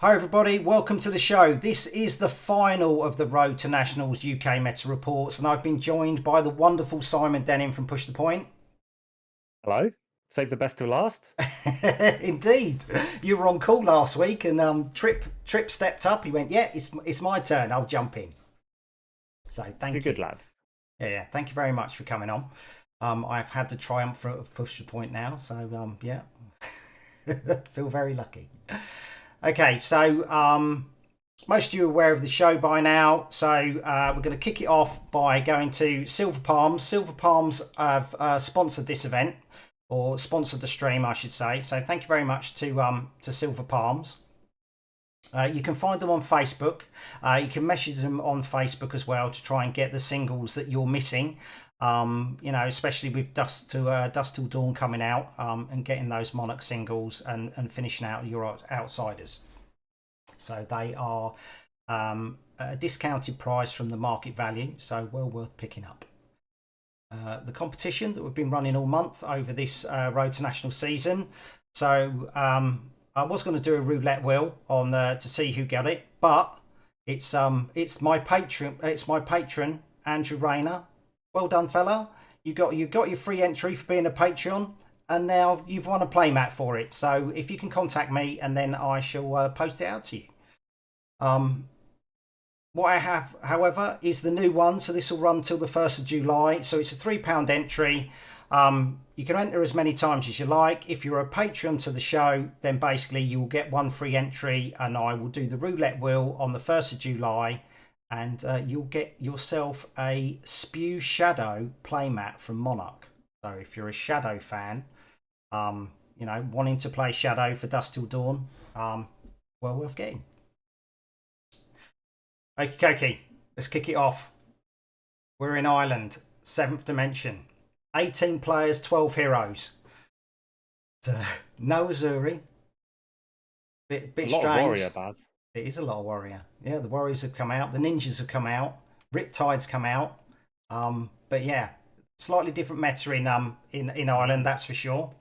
Hi everybody, welcome to the show. This is the final of the Road to Nationals UK Meta Reports, and I've been joined by the wonderful Simon Denning from Push the Point. Hello. Save the best till last. Indeed, you were on call last week, and Trip stepped up. He went, "Yeah, it's my turn. I'll jump in." So He's a thank you. good lad. Yeah. Thank you very much for coming on. I've had the triumvirate of Push the Point now, so yeah, feel very lucky. Okay, so most of you are aware of the show by now, so we're going to kick it off by going to Silver Palms. Silver Palms have sponsored this event, or sponsored the stream, I should say. So thank you very much to Silver Palms. You can find them on Facebook. You can message them on Facebook as well to try and get the singles that you're missing. Especially with Dust Till Dawn coming out, and getting those Monarch singles and finishing out your outsiders. So they are a discounted price from the market value, so well worth picking up. The competition that we've been running all month over this Road to National season. So I was going to do a roulette wheel on to see who got it, but it's my patron Andrew Rayner. Well done, fella. You got your free entry for being a Patreon, and now you've won a playmat for it. So if you can contact me, and then I shall post it out to you. What I have, however, is the new one. So this will run till the 1st of July. So it's a £3 entry. You can enter as many times as you like. If you're a Patreon to the show, then basically you will get one free entry, and I will do the roulette wheel on the 1st of July. And you'll get yourself a Spew Shadow Playmat from Monarch. So if you're a Shadow fan, wanting to play Shadow for Dust Till Dawn, well worth getting. Okie let's kick it off. We're in Ireland, 7th dimension. 18 players, 12 heroes. No Azuri. Bit A lot strange. of warrior, Baz. It is a lot of warrior. Yeah, the warriors have come out. The ninjas have come out. Riptide's come out. But yeah, slightly different meta in Ireland, that's for sure.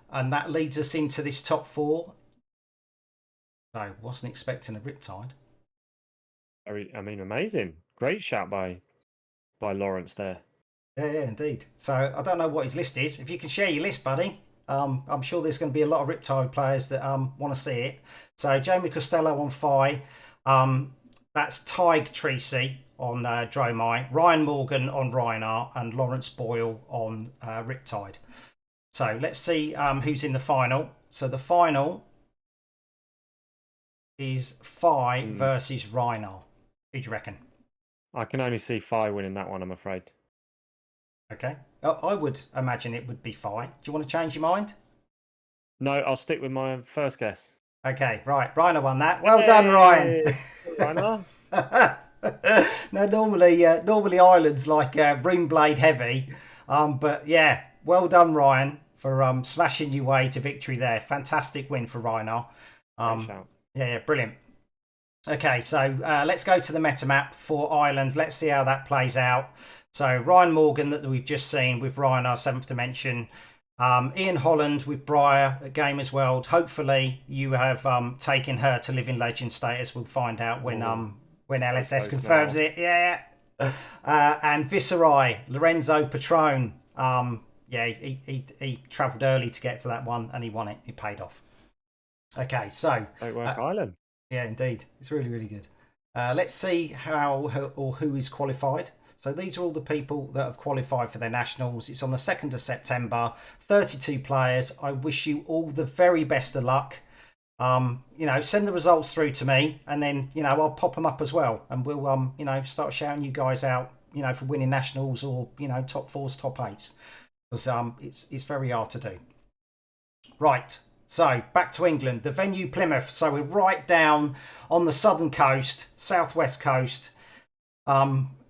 And that leads us into this top four. So wasn't expecting a Riptide. Amazing. Great shout by Lawrence there. Yeah, indeed. So I don't know what his list is. If you can share your list, buddy. I'm sure there's going to be a lot of Riptide players that want to see it. So Jamie Costello on Phi. That's Tig Treacy on Dromai. Ryan Morgan on Rhinar. And Lawrence Boyle on Riptide. So let's see who's in the final. So the final is Phi versus Rhinar. Who do you reckon? I can only see Phi winning that one, I'm afraid. Okay. I would imagine it would be Phi. Do you want to change your mind? No, I'll stick with my first guess. Okay, right. Rhino won that. Well done, Ryan. Rhino. Now, normally Ireland's like Runeblade heavy, but yeah, well done, Ryan, for smashing your way to victory there. Fantastic win for Rhino. Yeah, brilliant. Okay, so let's go to the meta map for Ireland. Let's see how that plays out. So Ryan Morgan that we've just seen with Ryan, our 7th dimension. Ian Holland with Briar at Gamers World. Hopefully you have taken her to living legend status. We'll find out when LSS confirms now. It. Yeah. And Viserai, Lorenzo Patron. He travelled early to get to that one, and he won it. It paid off. Okay, so great work, Ireland. Yeah, indeed. It's really, really good. Let's see who is qualified. So these are all the people that have qualified for their nationals. It's on the 2nd of September. 32 players. I wish you all the very best of luck. Send the results through to me, and then I'll pop them up as well, and we'll start shouting you guys out, for winning nationals or top fours, top eights, because it's very hard to do. Right. So back to England, the venue Plymouth. So we're right down on the southern coast, southwest coast,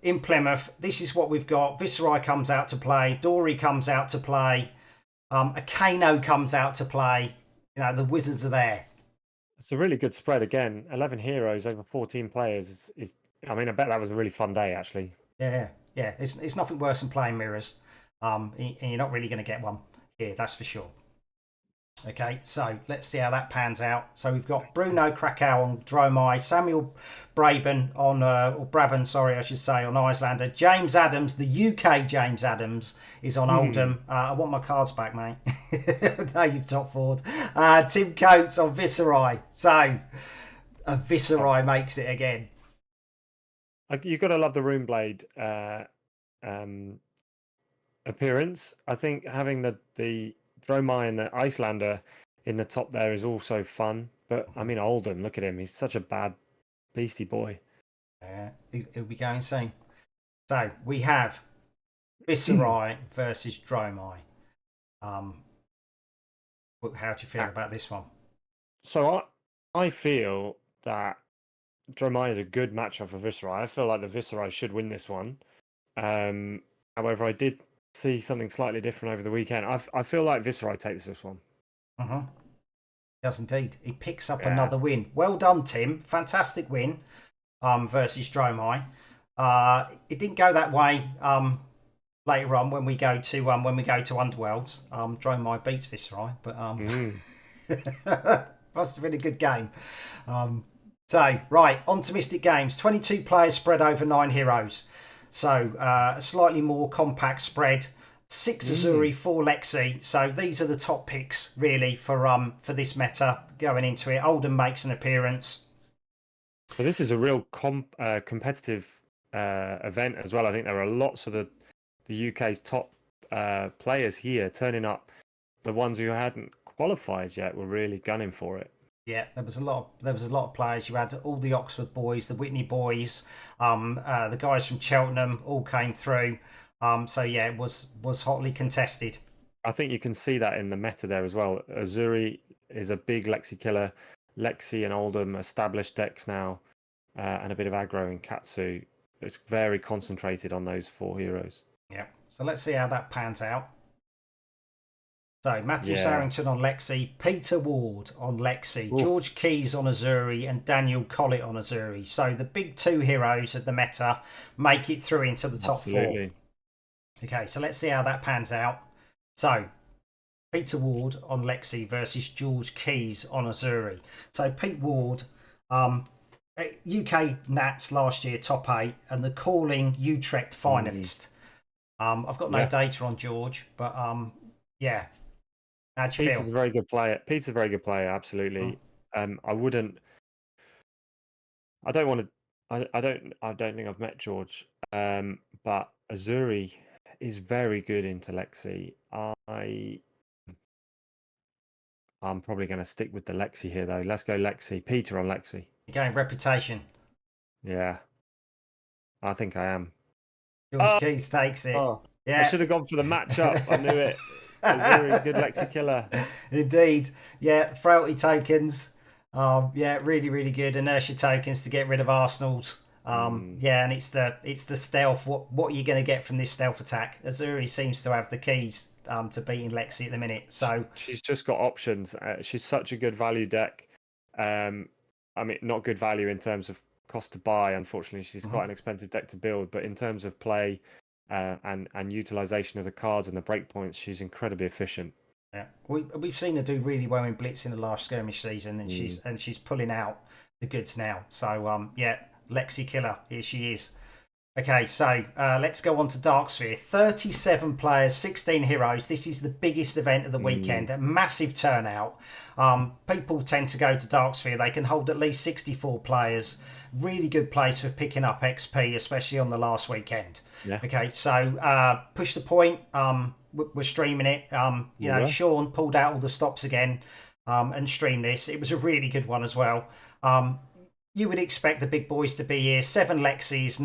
in Plymouth. This is what we've got. Viserai comes out to play. Dory comes out to play. Akano comes out to play. The Wizards are there. It's a really good spread again. 11 heroes over 14 players. I bet that was a really fun day, actually. Yeah. It's nothing worse than playing mirrors. And you're not really going to get one here, that's for sure. Okay, so let's see how that pans out. So we've got Bruno Krakow on Dromai, Samuel Braben on, or Brabham, sorry, I should say, on Icelander. James Adams, the UK James Adams, is on Oldham. I want my cards back, mate. No, you've top forward. Tim Coates on Viceroy. So, Viceroy makes it again. You've got to love the Runeblade appearance. I think having the Dromai and the Icelander in the top there is also fun. But I mean, Oldham, look at him. He's such a bad beastie boy. He'll be going soon. So we have Viceroy versus Dromai. How do you feel about this one? So I feel that Dromai is a good matchup for Viceroy. I feel like the Viceroy should win this one. However, I did see something slightly different over the weekend. I feel like Viceroy takes this one. He does indeed. He picks up another win. Well done, Tim. Fantastic win versus Dromai. It didn't go that way later on when we go to Underworlds. Dromai beats Viceroy, but must have been a good game. So, right, on to Mystic Games. 22 players spread over 9 heroes. So, a slightly more compact spread. 6 Azuri, 4 Lexi. So, these are the top picks, really, for this meta going into it. Oldham makes an appearance. So this is a real competitive event as well. I think there are lots of the UK's top players here turning up. The ones who hadn't qualified yet were really gunning for it. Yeah, there was a lot of players. You had all the Oxford boys, the Whitney boys, the guys from Cheltenham all came through. So yeah, it was hotly contested. I think you can see that in the meta there as well. Azuri is a big Lexi killer. Lexi and Oldham established decks now, and a bit of aggro in Katsu. It's very concentrated on those 4 heroes. Yeah. So let's see how that pans out. So Matthew Sarrington on Lexi, Peter Ward on Lexi, George Keys on Azuri, and Daniel Collett on Azuri. So the big 2 heroes of the meta make it through into the top 4. Okay, so let's see how that pans out. So Peter Ward on Lexi versus George Keys on Azuri. So Pete Ward, UK Nats last year top 8, and the Calling Utrecht finalist. I've got no data on George, but yeah. How'd you feel? Peter's a very good player. Peter's a very good player, absolutely. I don't think I've met George. But Azuri is very good into Lexi. I'm probably going to stick with the Lexi here, though. Let's go Lexi. Peter on Lexi. You're going reputation. Yeah, I think I am. George Keys takes it. Yeah, I should have gone for the matchup. I knew it. Azuri, good Lexi killer. Indeed. Yeah, frailty tokens. Yeah, really, really good. Inertia tokens to get rid of Arsenals. Yeah, and it's the stealth. What are you going to get from this stealth attack? Azuri seems to have the keys to beating Lexi at the minute. So she's just got options. She's such a good value deck. I mean, not good value in terms of cost to buy. Unfortunately, she's quite an expensive deck to build. But in terms of play and utilization of the cards and the breakpoints, she's incredibly efficient. Yeah, we've seen her do really well in Blitz in the last skirmish season, and she's pulling out the goods now. So yeah, Lexi killer, here she is. Okay, so let's go on to Darksphere. 37 players, 16 heroes. This is the biggest event of the weekend. A massive turnout. People tend to go to Darksphere. They can hold at least 64 players. Really good place for picking up XP, especially on the last weekend. Yeah. Okay, so Push the Point. We're streaming it. You know, Sean pulled out all the stops again and streamed this. It was a really good one as well. You would expect the big boys to be here. 7 Lexis,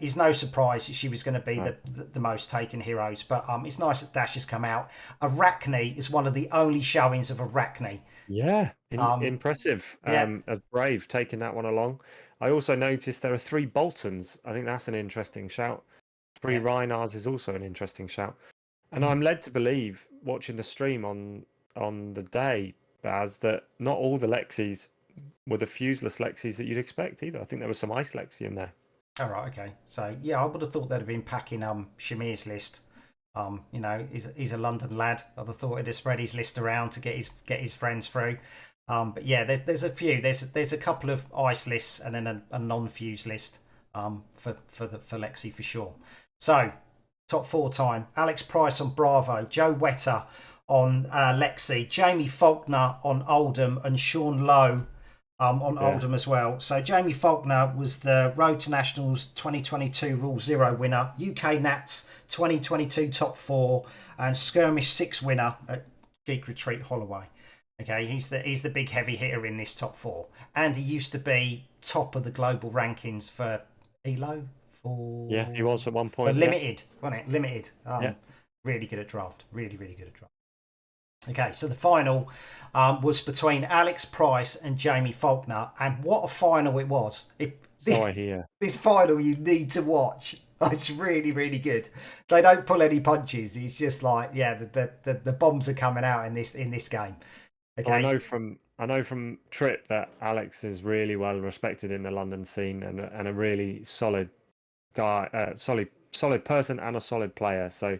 is no surprise that she was going to be the most taken heroes. But it's nice that Dash has come out. Arachne is one of the only showings of Arachne. Yeah, impressive. A Brave taking that one along. I also noticed there are 3 Boltons. I think that's an interesting shout. 3 Reinars is also an interesting shout. And I'm led to believe, watching the stream on the day, Baz, that not all the Lexis were the fuseless Lexis that you'd expect either. I think there was some Ice Lexi in there. All right, okay. So, yeah, I would have thought they'd have been packing Shamir's list. He's a London lad. I'd have thought he'd have spread his list around to get his friends through. But yeah, there's a few. There's a couple of ice lists and then a non-fuse list for Lexi for sure. So top 4 time: Alex Price on Bravo, Joe Wetter on Lexi, Jamie Faulkner on Oldham, and Sean Lowe on Oldham as well. So Jamie Faulkner was the Road to Nationals 2022 Rule 0 winner, UK Nats 2022 Top 4, and Skirmish 6 winner at Geek Retreat Holloway. Okay, he's the big heavy hitter in this top 4, and he used to be top of the global rankings for ELO. He was at one point. Limited, wasn't it? Limited. Really good at draft. Really, really good at draft. Okay, so the final was between Alex Price and Jamie Faulkner, and what a final it was! This final you need to watch. It's really, really good. They don't pull any punches. It's just like, the bombs are coming out in this game. Okay. Well, I know from Trip that Alex is really well respected in the London scene and a really solid guy, solid person and a solid player. So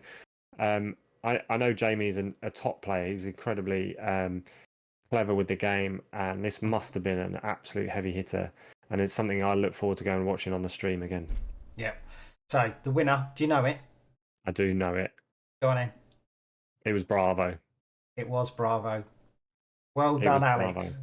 I know Jamie is a top player. He's incredibly clever with the game, and this must have been an absolute heavy hitter. And it's something I look forward to going and watching on the stream again. Yeah. So the winner, do you know it? I do know it. Go on in. It was Bravo. It was Bravo. Well done, Alex. Bravo.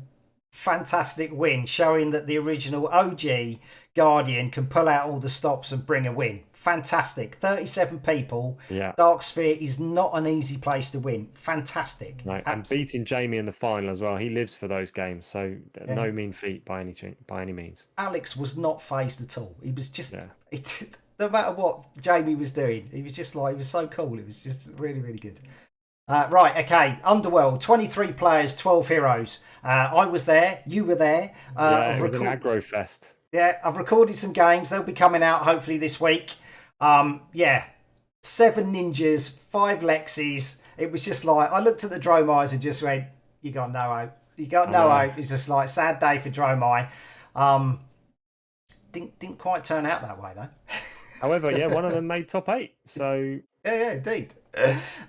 Fantastic win, showing that the original OG Guardian can pull out all the stops and bring a win. Fantastic. 37 people. Yeah. Dark Sphere is not an easy place to win. Fantastic. Right. And beating Jamie in the final as well. He lives for those games, so no mean feat by any means. Alex was not phased at all. He was just no matter what Jamie was doing, he was just like, he was so cool. It was just really, really good. Right, okay. Underworld, 23 players, 12 heroes. I was there. You were there. It was an aggro fest. Yeah, I've recorded some games. They'll be coming out hopefully this week. 7 ninjas, 5 Lexis. It was just like, I looked at the Dromeyes and just went, you got no hope. You got no hope. It's just like, sad day for Dromeye. Didn't quite turn out that way though. However, one of them made top 8. So yeah, indeed.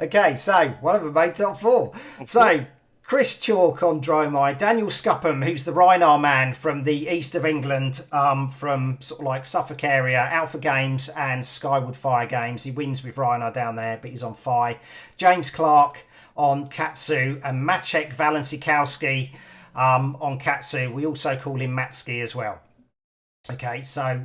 Okay, so one of them made top 4. So Chris Chalk on Dromeye, Daniel Scupham, who's the Rynar man from the east of England, from sort of like Suffolk area, Alpha Games and Skyward Fire Games. He wins with Rynar down there, but he's on Fi. James Clark on Katsu, and Maciek Walensikowski on Katsu. We also call him Matski as well. Okay, so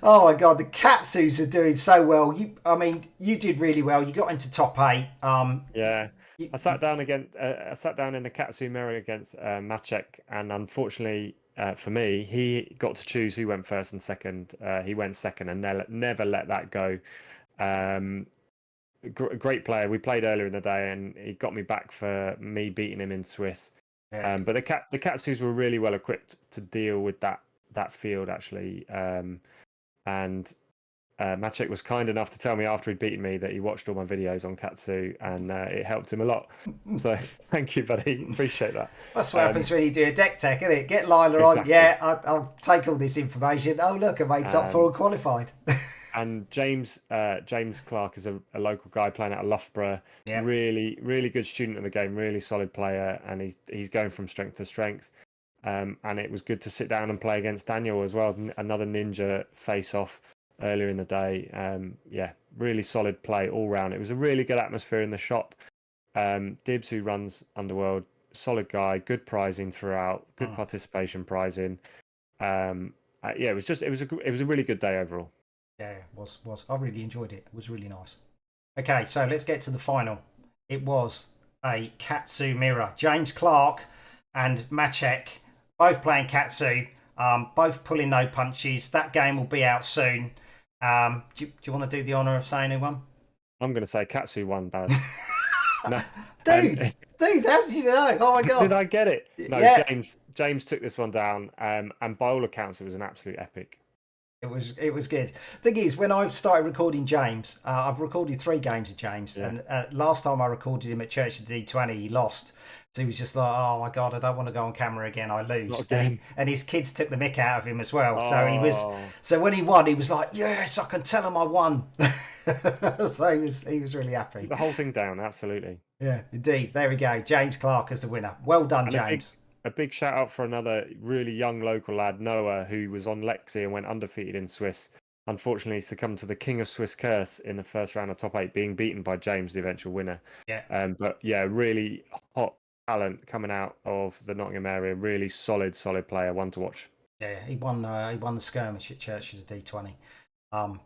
oh my god, the Katsus are doing so well. You did really well. You got into top 8. I sat down in the Katsu mirror against Maciek, and unfortunately for me, he got to choose who went first and second. He went second and never let that go. Great player. We played earlier in the day, and he got me back for me beating him in Swiss. Yeah. But the Katsus were really well equipped to deal with that field actually, and Maciek was kind enough to tell me after he'd beaten me that he watched all my videos on Katsu, and it helped him a lot. So thank you, buddy. Appreciate that. That's what happens when you do a deck tech, isn't it? Get Lila on. Yeah, I'll take all this information. Oh look, I made top 4 and qualified. And James Clark is a local guy playing out of Loughborough. Yeah. Really, really good student of the game. Really solid player, and he's going from strength to strength. And it was good to sit down and play against Daniel as well. Another ninja face-off earlier in the day. Really solid play all round. It was a really good atmosphere in the shop. Dibs, who runs Underworld, solid guy, good prizing throughout, good participation prizing. It was a really good day overall. Yeah, it was. I really enjoyed it. It was really nice. Okay, so let's get to the final. It was a Katsu mirror. James Clark and Maciek both playing Katsu, both pulling no punches. That game will be out soon. Do you want to do the honour of saying who won? I'm going to say Katsu won, Baz. No. Dude, how did you know? Oh my god! Did I get it? No, yeah. James took this one down, and by all accounts, it was an absolute epic. It was good. Thing is, when I started recording James, I've recorded 3 games of James, and last time I recorded him at Church of D20, he lost. So he was just like, "Oh my god, I don't want to go on camera again. I Not lose." again. And his kids took the mick out of him as well. So he was. Oh, So when he won, he was like, "Yes, I can tell him I won." So he was really happy. the whole thing down, absolutely. Yeah, indeed. There we go. James Clark as the winner. Well done, And James. a big shout out for another really young local lad, Noah, who was on Lexi and went undefeated in Swiss. Unfortunately, succumbed to the King of Swiss curse in the first round of top 8, being beaten by James, the eventual winner. Yeah. But yeah, really hot talent coming out of the Nottingham area. Really solid player, one to watch. Yeah, he won. He won the skirmish at Church of the D20.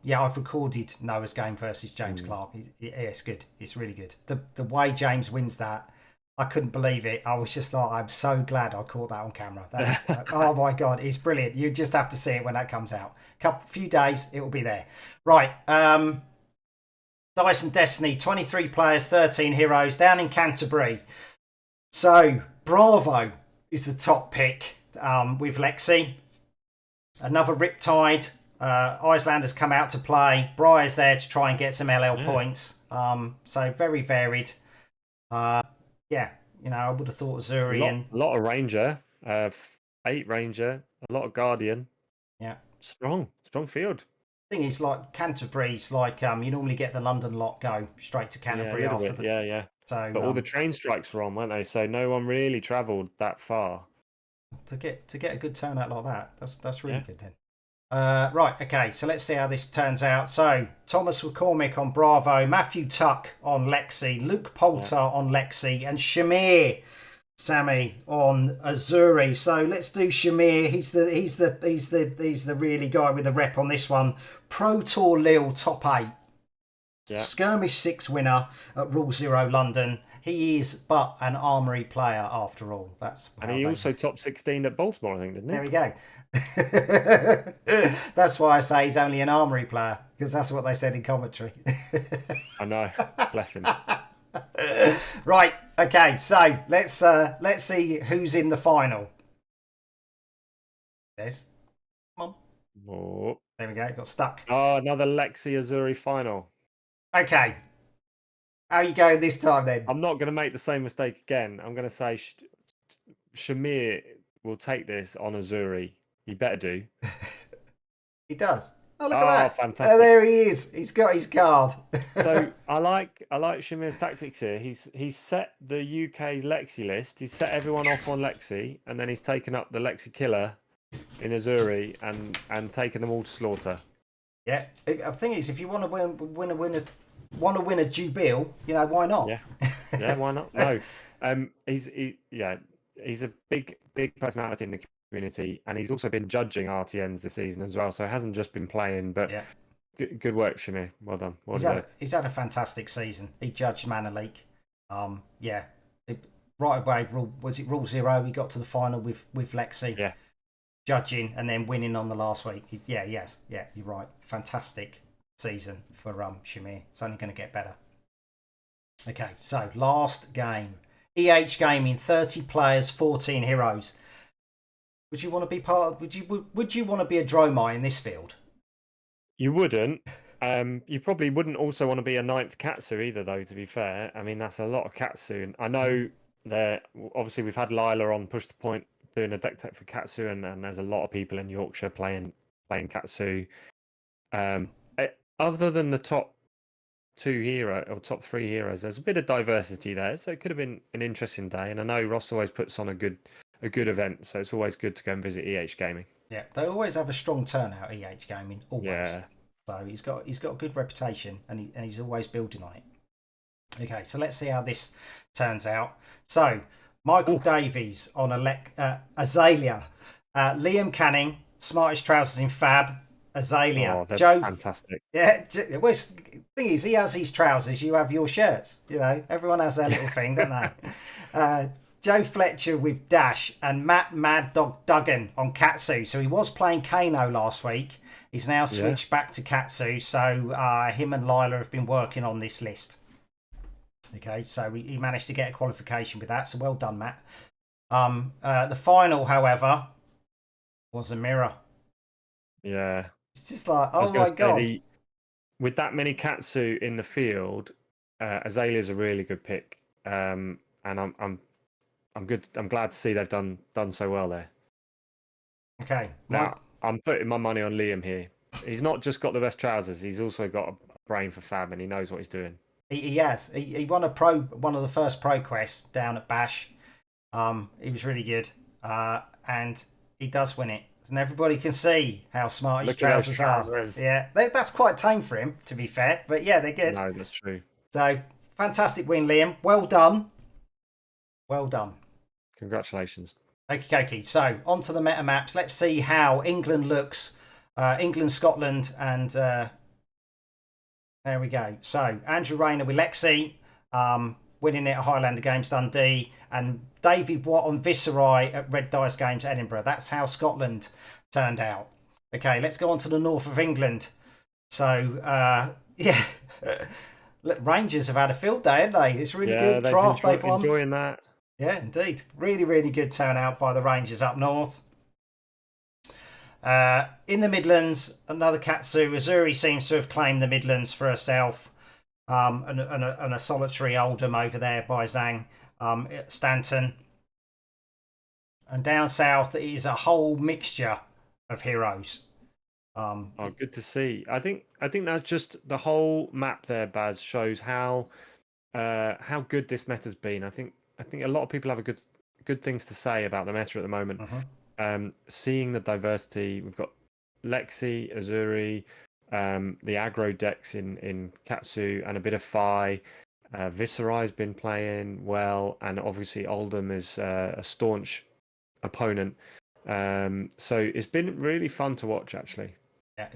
Yeah, I've recorded Noah's game versus James Clark. Yeah, it's good. It's really good. The way James wins that, I couldn't believe it. I was just like, I'm so glad I caught that on camera. That is, oh my god, it's brilliant. You just have to see it when that comes out. Few days, it will be there. Right. Dice and Destiny, 23 players, 13 heroes, down in Canterbury. So Bravo is the top pick with Lexi. Another Riptide. Icelanders come out to play. Briar's there to try and get some LL points. So very varied. Yeah, I would have thought Zuri a lot of Ranger, 8 Ranger, a lot of Guardian. Yeah, strong field. Thing is, like Canterbury's like you normally get the London lot go straight to Canterbury after the yeah. So, but all the train strikes were on, weren't they? So no one really travelled that far. To get a good turnout like that, that's really good then. Right, okay, so let's see how this turns out. So, Thomas McCormick on Bravo, Matthew Tuck on Lexi, Luke Poulter on Lexi, and Shamir Sammy on Azuri. So let's do Shamir. He's the really guy with the rep on this one. Pro Tour Lille top 8. Yeah. Skirmish 6 winner at Rule 0 London. He is but an armory player after all. And he also top 16 at Baltimore, I think, didn't he? There we go. That's why I say he's only an armory player, because that's what they said in commentary. I know. Bless him. Right. Okay. So let's see who's in the final. Come on. Oh. There we go. Got stuck. Oh, another Lexi Azuri final. Okay. How are you going this time then? I'm not going to make the same mistake again. I'm going to say Shamir will take this on Azuri. He better do. He does. Oh, look at that. Fantastic. Oh, there he is. He's got his card. So I like Shamir's tactics here. He's set the UK Lexi list. He's set everyone off on Lexi, and then he's taken up the Lexi killer in Azuri and taken them all to slaughter. Yeah. The thing is, if you want to win a Jubil, why not? Yeah, why not? No. He's a big personality in the community, and he's also been judging RTNs this season as well, so it hasn't just been playing, but good work, Shamir. Well done. He's had a fantastic season. He judged Mana League. Right away, Rule 0? He got to the final with Lexi, judging and then winning on the last week. Yes, you're right. Fantastic season for Shamir. It's only going to get better. Okay, so last game. EH Gaming, 30 players, 14 heroes. Would you want to be would you want to be a Dromai in this field? You wouldn't. You probably wouldn't also want to be a 9th Katsu either, though, to be fair. I mean, that's a lot of Katsu. I know that obviously we've had Lila on Push the Point doing a deck tech for Katsu, and there's a lot of people in Yorkshire playing Katsu. Other than the top 2 hero or top 3 heroes, there's a bit of diversity there, so it could have been an interesting day. And I know Ross always puts on a good event, so it's always good to go and visit EH Gaming. Yeah, they always have a strong turnout. EH Gaming, always. Yeah. So he's got a good reputation, and he's always building on it. Okay, so let's see how this turns out. So Michael Davies on Azalea, Liam Canning, Smartest Trousers in Fab, Azalea. Oh, Joe, fantastic. Yeah, well, the thing is, he has these trousers, you have your shirts. Everyone has their little thing, don't they? Joe Fletcher with Dash, and Matt Mad Dog Duggan on Katsu. So he was playing Kano last week. He's now switched back to Katsu. So him and Lila have been working on this list. Okay, so he managed to get a qualification with that. So well done, Matt. The final, however, was a mirror. Yeah. It's just like, oh my God. With that many Katsu in the field, Azalea's a really good pick. And I'm good. I'm glad to see they've done so well there. Okay. Now I'm putting my money on Liam here. He's not just got the best trousers; he's also got a brain for fab, and he knows what he's doing. He has. He won one of the first pro quests down at Bash. He was really good, and he does win it, and everybody can see how smart his trousers are. Yeah, that's quite tame for him, to be fair. But yeah, they're good. No, that's true. So fantastic win, Liam. Well done. Well done. Congratulations. Okay. So on to the meta maps. Let's see how England looks. England, Scotland, and there we go. So Andrew Rayner with Lexi, winning it at Highlander Games Dundee, and David Watt on Viceroy at Red Dice Games Edinburgh. That's how Scotland turned out. Okay, let's go on to the north of England. So yeah, Rangers have had a field day, haven't they? It's really good draft they've won. Enjoying that. Yeah, indeed. Really, really good turnout by the Rangers up north. In the Midlands, another Katsu. Azuri seems to have claimed the Midlands for herself. And a solitary Oldham over there by Zhang Stanton. And down south, it is a whole mixture of heroes. Good to see. I think that's just the whole map there, Baz, shows how good this meta's been. I think a lot of people have good things to say about the meta at the moment. Seeing the diversity, we've got Lexi, Azuri, the aggro decks in Katsu, and a bit of Fi. Viceroy's been playing well, and obviously Oldham is a staunch opponent. So it's been really fun to watch, actually. Yeah,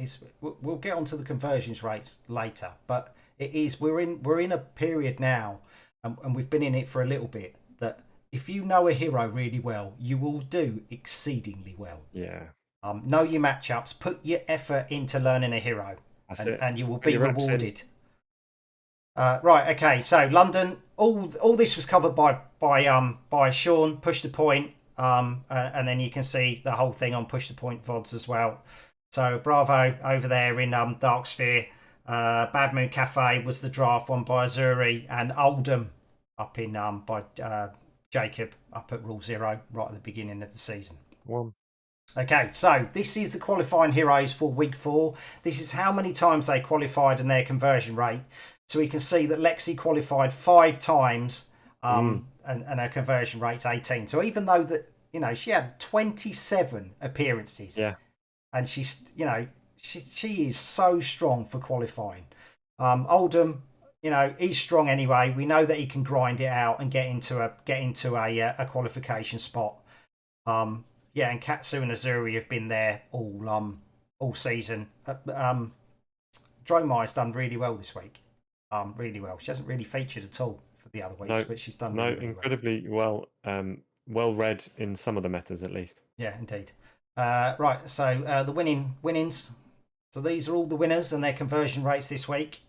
we'll get onto the conversions rates later, but it is we're in a period now, and we've been in it for a little bit, that if you know a hero really well, you will do exceedingly well. Yeah. Know your matchups, put your effort into learning a hero, and you will be rewarded. Right, okay. So London, all this was covered by Sean. Push the point, and then you can see the whole thing on Push the Point VODs as well. So Bravo over there in Darksphere. Bad Moon Cafe was the draft won by Azuri, and Oldham up in by Jacob up at Rule 0 right at the beginning of the season. Okay, so this is the qualifying heroes for week 4. This is how many times they qualified and their conversion rate. So we can see that Lexi qualified 5 times, and her conversion rate's 18. So even though that she had 27 appearances, and she's she is so strong for qualifying. Oldham, he's strong anyway. We know that he can grind it out and get into a qualification spot. And Katsu and Azuri have been there all season. Dromire's done really well this week. Really well. She hasn't really featured at all for the other weeks, but she's done really incredibly well. Well read in some of the metas, at least. Yeah, indeed. Right, so the winnings. So these are all the winners and their conversion rates this week.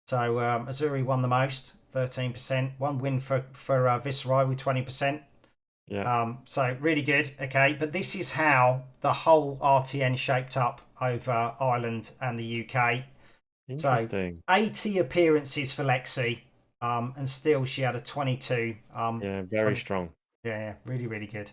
So Azuri won the most, 13%. One win for Viceroy with 20%. Yeah. So really good. Okay, but this is how the whole RTN shaped up over Ireland and the UK. Interesting. So 80 appearances for Lexi, and still she had a 22. Very strong. Yeah, really, really good.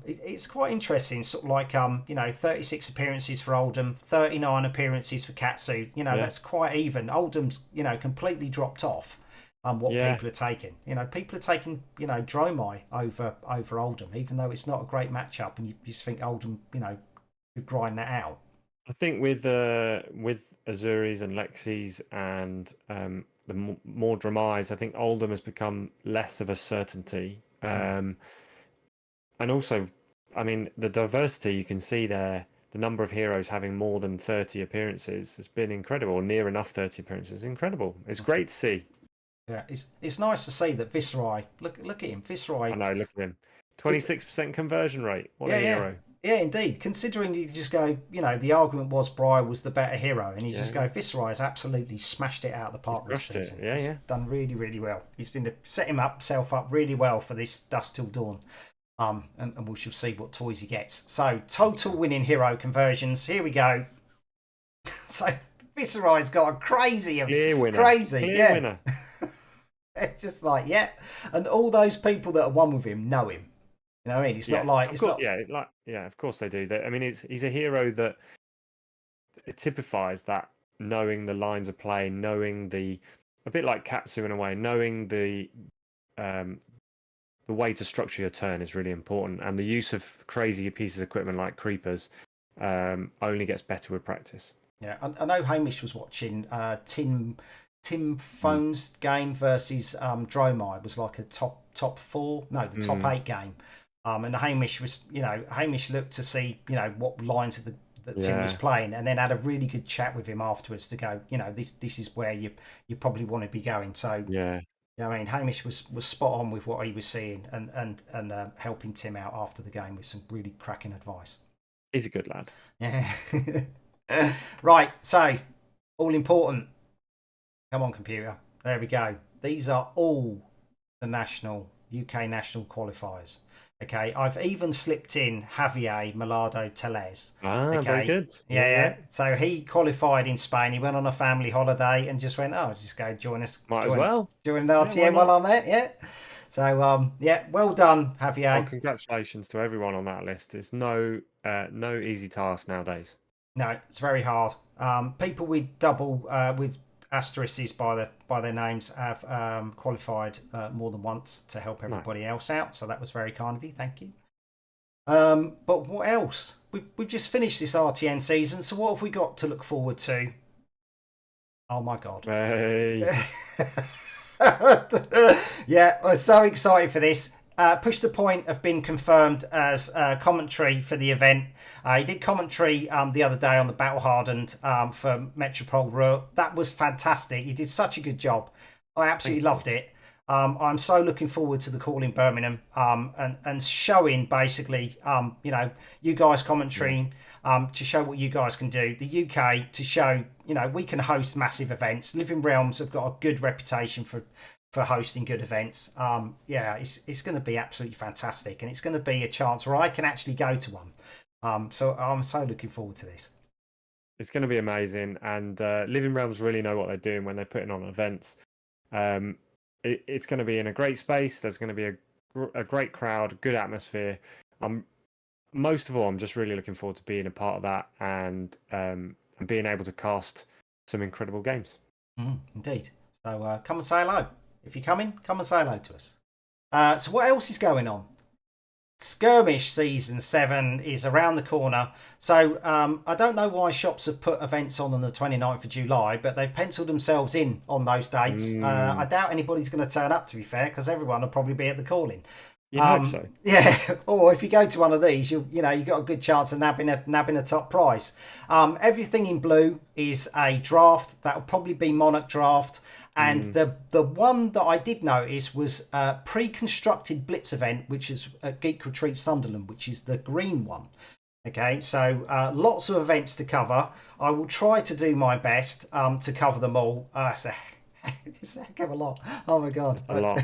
It's quite interesting, sort of like 36 appearances for Oldham, 39 appearances for Katsu. That's quite even. Oldham's completely dropped off. What people are taking. People are taking Dromai over Oldham, even though it's not a great matchup, and you just think Oldham could grind that out. I think with Azuri's and Lexi's and the more Dramais, I think Oldham has become less of a certainty. And also, I mean, the diversity you can see there, the number of heroes having more than 30 appearances has been incredible, near enough 30 appearances. Incredible. It's great to see. Yeah, it's nice to see that Viceroy, look at him, Viceroy. I know, look at him. 26% conversion rate. What a hero. Yeah, indeed. Considering you just go, the argument was Briar was the better hero, and you just go, Viceroy has absolutely smashed it out of the park this season. He's done really, really well. He's set himself up really well for this Dusk Till Dawn. And we shall see what toys he gets. So, total winning hero conversions. Here we go. So, Viceroy's got a crazy winner. Winner. It's just like, yeah. And all those people that have won with him know him. You know what I mean? It's not like it's not. Yeah, of course they do. I mean, he's a hero that it typifies that knowing the lines of play, knowing a bit like Katsu in a way, knowing um, the way to structure your turn is really important, and the use of crazy pieces of equipment like creepers only gets better with practice. Yeah, I know Hamish was watching Tim Phone's game versus Dromai was like a top four, no, the top eight game. And Hamish was, Hamish looked to see, what lines of that Tim was playing, and then had a really good chat with him afterwards to go, this is where you probably want to be going. So yeah. I mean, Hamish was spot on with what he was seeing, and helping Tim out after the game with some really cracking advice. He's a good lad. Yeah. Right, so all important. Come on, computer. There we go. These are all the UK national qualifiers. Okay, I've even slipped in Javier Malado Teles. Okay, very good. Yeah. So he qualified in Spain. He went on a family holiday and just went, just go join us. Might as well. Join an RTM while I'm there. Yeah. So well done, Javier. Well, congratulations to everyone on that list. It's no easy task nowadays. No, it's very hard. People with double with asterisks by their names have qualified more than once to help everybody else out. So that was very kind of you. Thank you. But what else? We've just finished this RTN season. So what have we got to look forward to? Oh my God! Hey. Yeah, I was so excited for this. Push the Point have been confirmed as commentary for the event. He did commentary the other day on the Battle Hardened for Metropole Royal. That was fantastic. He did such a good job. I absolutely loved it. I'm so looking forward to the call in Birmingham and showing basically, you guys commentating to show what you guys can do. The UK to show, we can host massive events. Living Realms have got a good reputation for hosting good events. It's going to be absolutely fantastic, and it's going to be a chance where I can actually go to one. So I'm so looking forward to this. It's going to be amazing, and Living Realms really know what they're doing when they're putting on events. It's going to be in a great space. There's going to be a great crowd, good atmosphere. Most of all, I'm just really looking forward to being a part of that and being able to cast some incredible games. Indeed. So come and say hello. If you're coming, come and say hello to us. So what else is going on? Skirmish Season 7 is around the corner. So I don't know why shops have put events on the 29th of July, but they've penciled themselves in on those dates. I doubt anybody's going to turn up, to be fair, because everyone will probably be at the call-in. You hope so. Yeah, or if you go to one of these, you've got a good chance of nabbing a top prize. Everything in blue is a draft. That'll probably be Monarch draft. And the one that I did notice was a pre-constructed Blitz event, which is at Geek Retreat Sunderland, which is the green one. Okay, so lots of events to cover. I will try to do my best to cover them all. It's a heck of a lot. Oh my God. A lot.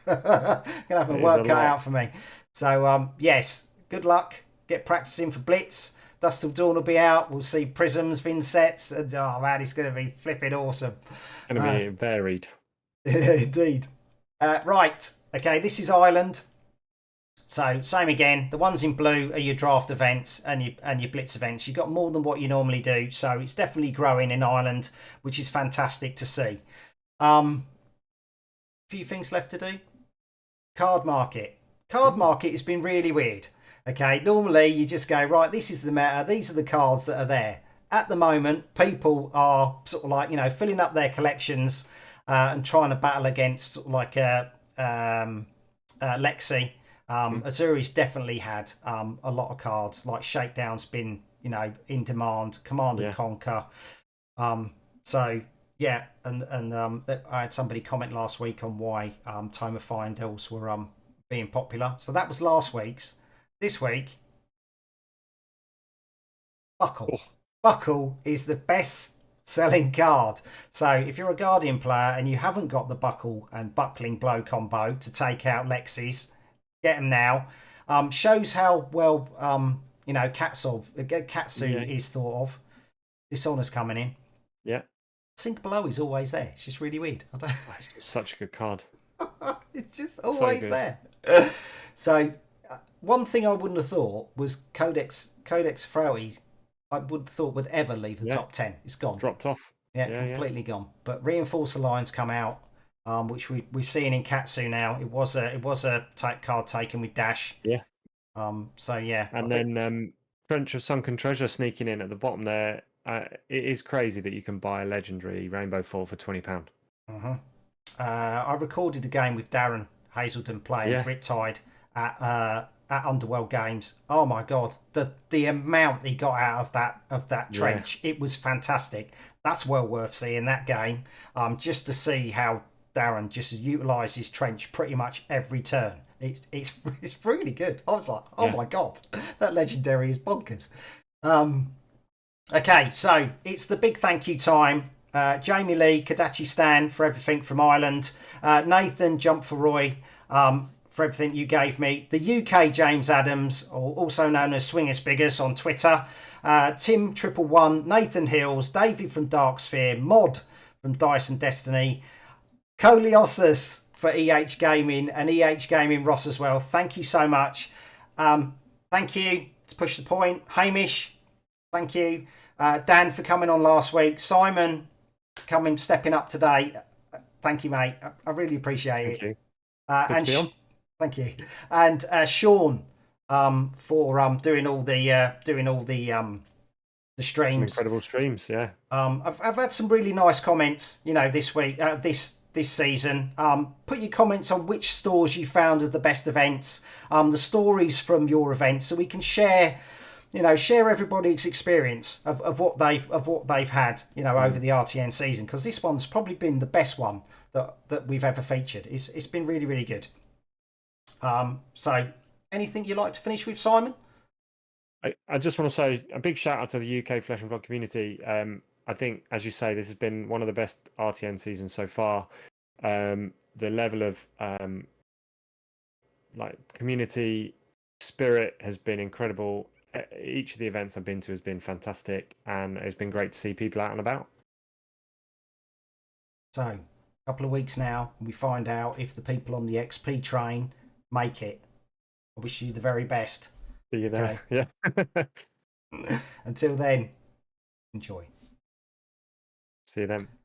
Gonna have a work cut out for me. So yes, good luck. Get practicing for Blitz. Dust Till Dawn will be out. We'll see Prisms, Vinsets, and oh man, it's going to be flipping awesome. Going to be varied. Indeed. Right. Okay. This is Ireland. So same again. The ones in blue are your draft events and your Blitz events. You've got more than what you normally do, so it's definitely growing in Ireland, which is fantastic to see. Few things left to do. Cardmarket. Cardmarket has been really weird. Okay, normally you just go, right, this is the meta, these are the cards that are there. At the moment, people are sort of like, filling up their collections and trying to battle against sort of like Lexi. Azuri's definitely had a lot of cards, like Shakedown's been, in demand, Command and Conquer. So, yeah, and I had somebody comment last week on why Tome of Fire and Delves were being popular. So that was last week's. This week, Buckle. Oh. Buckle is the best selling card. So if you're a Guardian player and you haven't got the Buckle and Buckling Blow combo to take out Lexis, get them now. Shows how well, Katsu is thought of. Dishonor's coming in. Yeah. Sink Below is always there. It's just really weird. It's just such a good card. It's just always there. So, one thing I wouldn't have thought was Codex Fraui. I would have thought would ever leave the top 10. It's gone. Dropped off. Yeah, completely gone. But Reinforcer Lines come out, which we're seeing in Katsu now. It was a card taken with Dash. Yeah. So yeah. And then Trench of Sunken Treasure sneaking in at the bottom there. It is crazy that you can buy a legendary Rainbow Foil for £20. Mm-hmm. I recorded a game with Darren Hazelden playing Riptide at Underworld Games. Oh my god, the amount he got out of that trench, it was fantastic. That's well worth seeing that game. Just to see how Darren just utilised his trench pretty much every turn. It's really good. I was like, oh my god, that legendary is bonkers. Okay, so it's the big thank you time. Jamie Lee, Kadachi Stan for everything from Ireland. Nathan, Jump for Roy, for everything you gave me. The UK James Adams, also known as Swingers Biggers on Twitter. Tim 111, Nathan Hills, David from Darksphere, Mod from Dice and Destiny, Coliosus for EH Gaming, and EH Gaming Ross as well. Thank you so much. Thank you to push the point. Hamish, thank you. Dan for coming on last week. Simon stepping up today. Thank you, mate. I really appreciate it. Thank you. And Sean for doing all the streams. Some incredible streams, yeah. I've had some really nice comments, this week, this season. Put your comments on which stores you found as the best events, the stories from your events, so we can share everybody's experience of what they've had, over the RTN season, because this one's probably been the best one that we've ever featured. It's been really, really good. So anything you'd like to finish with, Simon? I just want to say a big shout out to the UK Flesh and Blood community. I think, as you say, this has been one of the best RTN seasons so far. The level of community spirit has been incredible. Each of the events I've been to has been fantastic, and it's been great to see people out and about. So, a couple of weeks now, we find out if the people on the XP train make it. I wish you the very best. See you there. Okay. Yeah. Until then, enjoy. See you then.